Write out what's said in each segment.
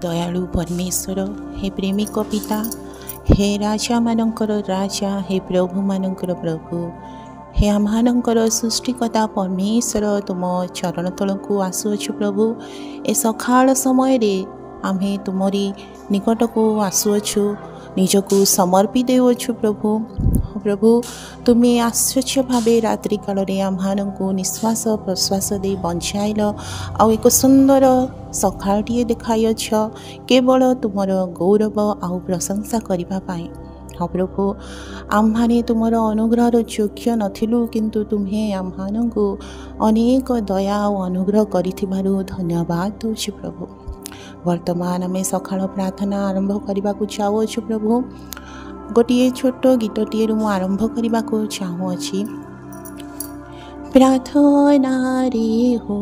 दयालु परमेश्वर हे प्रेमिक पिता हे राजा मानकर राजा हे प्रभु मानकर प्रभु हे आमहानंकर सृष्टिकर्ता परमेश्वर तुम चरण तल को आसुअछु प्रभु ए सकाळ समय रे आम्हे तुमरी निकट को आसुअछु निजको समर्पी देउछु प्रभु प्रभु तुम्हें आश्चर्य भावे रात्रि काल रे आमहानंको निश्वास प्रश्वास दे बंचाइल आउ एक सुंदर सकाळटीए देखाइछ केवल तुमर गौरव आउ प्रशंसा करिबा पाई। हाँ प्रभु आम्हाने तुमर अनुग्रहर योग्य नथिलु किंतु तुम्हें आम्हानंको अनेक दया और अनुग्रह करिथिबारु धन्यवाद दउछि प्रभु। वर्तमान आमे सकाळ प्रार्थना आरंभ करने को चाहूँ प्रभु। गोटे छोट गीतटीए मु आरंभ करने को चाहूँगी। प्रार्थना रे हो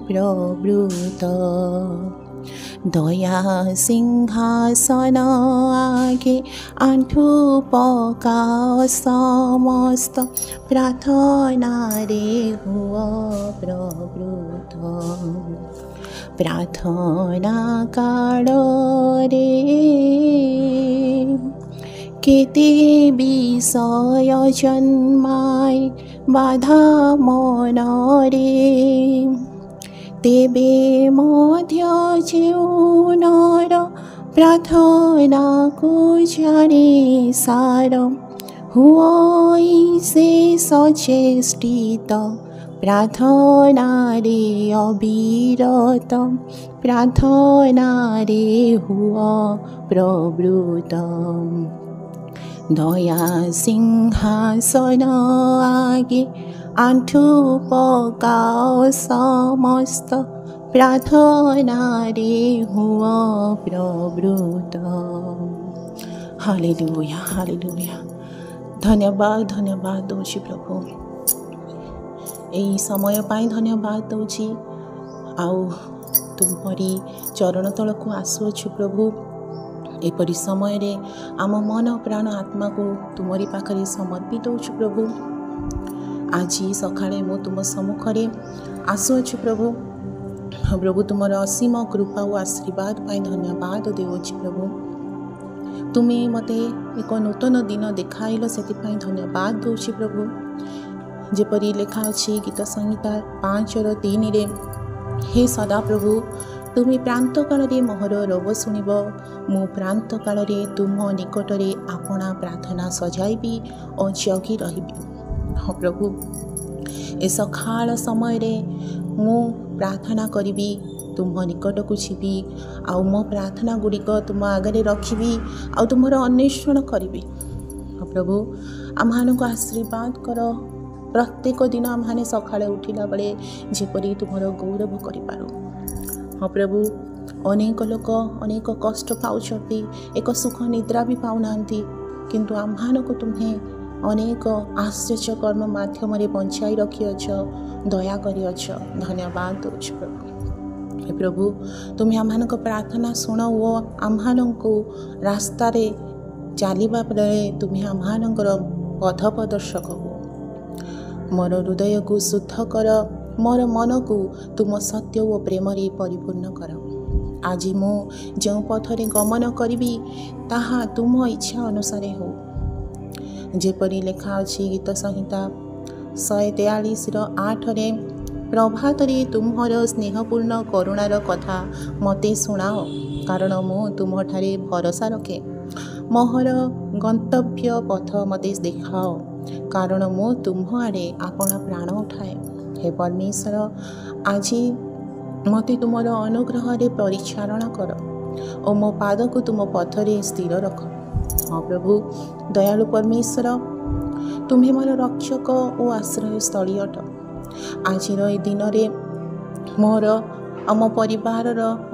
प्रवृत दया सिंहासन आगे आंठू पकाओ समस्त प्रार्थना रे हो प्रवृत प्रार्थना काल रे केते विषय जन्माय बाधा मन रे तेबे मध्य जेउ नर प्रार्थना को जाने सार हुई से सचेष्टित प्रार्थना रे अविरत प्रार्थना रे हुआ प्रवृत दया सिंहासन आगे आंठू पकाओ समस्त प्रार्थना रे हुआ प्रवृत। हालेलुया हालेलुया धन्यवाद धन्यवाद दौची प्रभु यही समय पाई धन्यवाद दौची आउ तुमरी चरण तल को आसुअछु प्रभु। एपरी समय रे आम मन प्राण आत्मा को तुमरी पाखरे समर्पित होछु प्रभु। आज सकाळे मु तुम सम्मुखरे आसुअछु प्रभु। प्रभु तुमर असीम कृपा और आशीर्वाद पाई धन्यवाद देउछि प्रभु। तुम्हें मते एक नूतन दिन देखाइल सेतिपाई धन्यवाद दउछि प्रभु। जेपरी लेखा अछि गीत संहिता 5:3 रे हे सदा प्रभु तुम्हें प्रांत काल रे मोहर रोग शुणिब मु प्रांत काल रे तुम निकट रे आपणा प्रार्थना सजाइबी और जगी रहिबी। हाँ प्रभु ए सकाळ समय रे मु प्रार्थना करिबी तुम निकट को जीवी आउ मो प्रार्थना गुड़िक तुम आगे रखी आउ तुमर अन्वेषण करी। हाँ प्रभु आम्हान को आशीर्वाद कर प्रत्येक दिन आम्हाने सकाळे उठिला बेले जेपरी तुमर गौरव करिपारू। हाँ प्रभु अनेक लोक अनेक कष्ट पाउछथि एक सुख निद्रा भी पाउना किंतु आम्हान को तुम्हें अनेक आश्चर्य कर्म माध्यम रे बंचाई रखिअछ दया करिअछ धन्यवाद दउछि प्रभु। हे प्रभु तुम्हें आम्हान को प्रार्थना शुण ओ आम्हान को रास्ता रे चलिबा बेले तुम्हें आम्हानकर पथ प्रदर्शक हो। मोर हृदय को शुद्ध कर मोर मन को तुम सत्य और प्रेम रे परिपूर्ण कर। आज मु जो पथरे गमन करी ताहा तुम इच्छा अनुसार हो। जेपरी लेखा अछि गीत संहिता 143:8 रे प्रभात रे तुम्हर स्नेहपूर्ण करुणार कथा मते सुनाओ कारण मु तुम ठारे भरोसा रखे। मोहर गंतव्य पथ मते देखाओ कारण मु तुम आड़े आपण प्राण उठाए। हे परमेश्वर आज मते तुमर अनुग्रह रे परिचालन कर और मो पाद को तुम पथरे स्थिर रख। हाँ प्रभु दयालु परमेश्वर तुम्हें मोर रक्षक और आश्रय स्थली अट। आज दिन रे मोर आम परिवार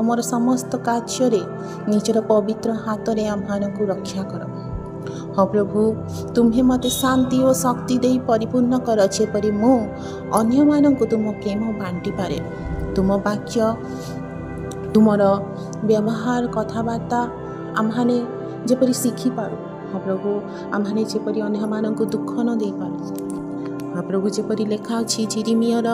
मोर समस्त कार्य निजर पवित्र हाथ रे आम्हान को रक्षा कर। हाँ प्रभु तुम्हें मते शांति और शक्ति दे परिपूर्ण कर जेपरी मु अन्य मानक तुम प्रेम बांटी पारे। तुम वाक्य तुमर व्यवहार कथबार्ता आम्हाने जेपरी शिखी पारू। हाँ प्रभु आम्हाने जेपरी अन्य मानक दुख न दे पारू। हाँ प्रभु जेपरी लेखा अछि जिरिमियर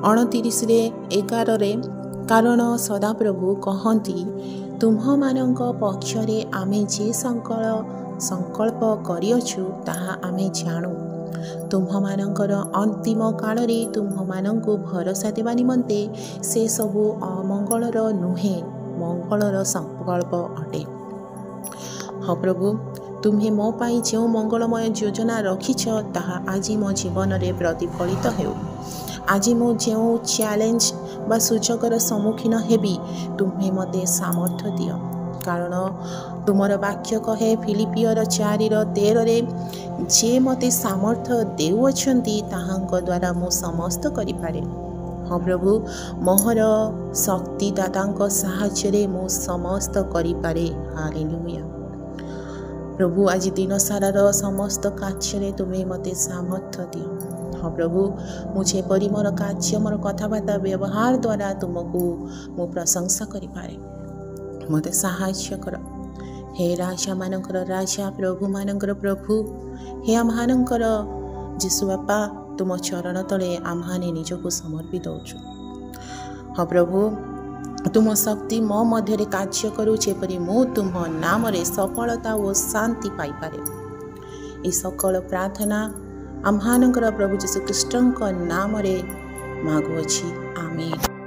29:11 କାରଣ ସଦାପ୍ରଭୁ କହନ୍ତି, ତୁମ୍ଭମାନଙ୍କ ପକ୍ଷରେ ଆମେ ଯେ ସଂକଳ୍ପ କରିଅଛୁ ତାହା ଆମେ ଜାଣୁ। ତୁମ୍ଭମାନଙ୍କର ଅନ୍ତିମ କାଳରେ ତୁମ୍ଭମାନଙ୍କୁ ଭରସା ଦେବା ନିମନ୍ତେ ସେସବୁ ଅମଙ୍ଗଳର ନୁହେଁ, ମଙ୍ଗଳର ସଂକଳ୍ପ ଅଟେ। ହଁ ପ୍ରଭୁ, ତୁମ୍ଭେ ମୋ ପାଇଁ ଯେଉଁ ମଙ୍ଗଳମୟ ଯୋଜନା ରଖିଛ ତାହା ଆଜି ମୋ ଜୀବନରେ ପ୍ରତିଫଳିତ ହେଉ। ଆଜି ମୁଁ ଯେଉଁ ଚ୍ୟାଲେଞ୍ଜ ବା ସୁଯୋଗର ସମ୍ମୁଖୀନ ହେବି, ତୁମ୍ଭେ ମୋତେ ସାମର୍ଥ୍ୟ ଦିଅ। କାରଣ ତୁମର ବାକ୍ୟ କହେ ଫିଲିପିଓର 4:13, ଯେ ମୋତେ ସାମର୍ଥ୍ୟ ଦେଉଅଛନ୍ତି ତାହାଙ୍କ ଦ୍ୱାରା ମୁଁ ସମସ୍ତ କରିପାରେ। ହଁ ପ୍ରଭୁ, ମୋହର ଶକ୍ତିଦାତାଙ୍କ ସାହାଯ୍ୟରେ ମୁଁ ସମସ୍ତ କରିପାରେ। ହାଲେଲୁୟା। ପ୍ରଭୁ, ଆଜି ଦିନ ସାରାର ସମସ୍ତ କାର୍ଯ୍ୟରେ ତୁମେ ମୋତେ ସାମର୍ଥ୍ୟ ଦିଅ। ହଁ ପ୍ରଭୁ, ମୁଁ ଯେପରି ମୋର କାର୍ଯ୍ୟ, ମୋର କଥାବାର୍ତ୍ତା, ବ୍ୟବହାର ଦ୍ୱାରା ତୁମକୁ ମୁଁ ପ୍ରଶଂସା କରିପାରେ, ମୋତେ ସାହାଯ୍ୟ କର। ହେ ରାଜାମାନଙ୍କର ରାଜା, ପ୍ରଭୁମାନଙ୍କର ପ୍ରଭୁ, ହେ ଆମମାନଙ୍କର ଯୀଶୁ ବାପା, ତୁମ ଚରଣ ତଳେ ଆମମାନେ ନିଜକୁ ସମର୍ପି ଦେଉଛୁ। ହଁ ପ୍ରଭୁ, ତୁମ ଶକ୍ତି ମୋ ମଧ୍ୟରେ କାର୍ଯ୍ୟ କରୁ, ଯେପରି ମୁଁ ତୁମ ନାମରେ ସଫଳତା ଓ ଶାନ୍ତି ପାଇପାରେ। ଏହି ସକଳ ପ୍ରାର୍ଥନା ଆମମାନଙ୍କର ପ୍ରଭୁ ଯୀଶୁ ଖ୍ରୀଷ୍ଟଙ୍କ ନାମରେ ମାଗୁଅଛି। ଆମେନ୍।